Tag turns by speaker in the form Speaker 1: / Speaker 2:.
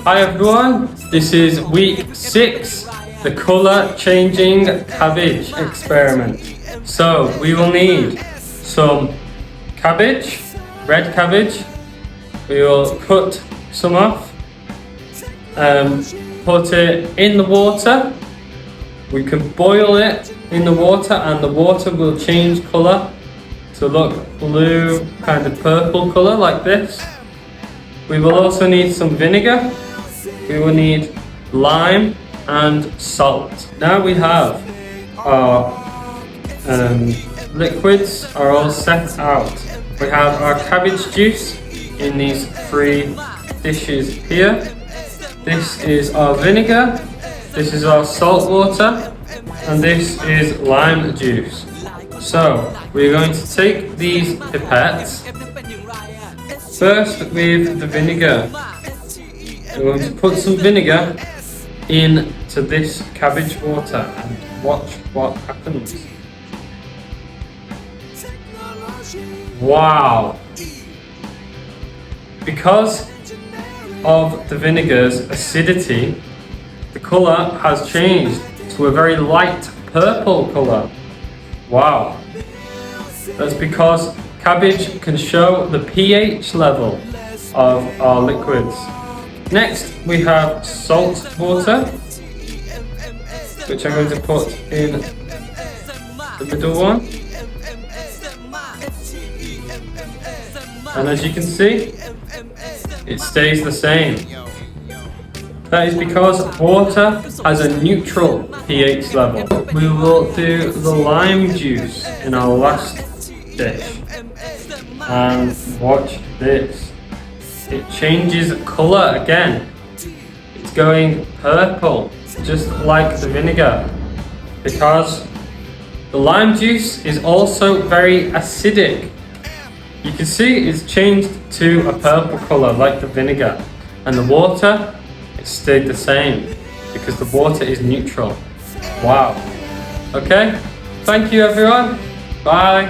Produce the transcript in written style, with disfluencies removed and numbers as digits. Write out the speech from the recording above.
Speaker 1: Hi everyone, this is week 6, the colour changing cabbage experiment. So we will need some cabbage, red cabbage. We will cut some off, put it in the water. We can boil it in the water and the water will change colour to look blue, kind of purple colour like this. We will also need some vinegar. We will need lime and salt. Now we have our liquids are all set out. We have our cabbage juice in these 3 dishes here. This is our vinegar, this is our salt water, and this is lime juice. So we're going to take these pipettes, first with the vinegar. We're going to put some vinegar into this cabbage water and watch what happens. Wow! Because of the vinegar's acidity, the colour has changed to a very light purple colour. Wow! That's because cabbage can show the pH level of our liquids. Next we have salt water, which I'm going to put in the middle one. And as you can see, it stays the same. That is because water has a neutral pH level. We will do the lime juice in our last dish. And watch this. It changes colour again. It's going purple, just like the vinegar. Because the lime juice is also very acidic. You can see it's changed to a purple colour like the vinegar. And the water, it stayed the same because the water is neutral. Wow. Okay, thank you everyone. Bye.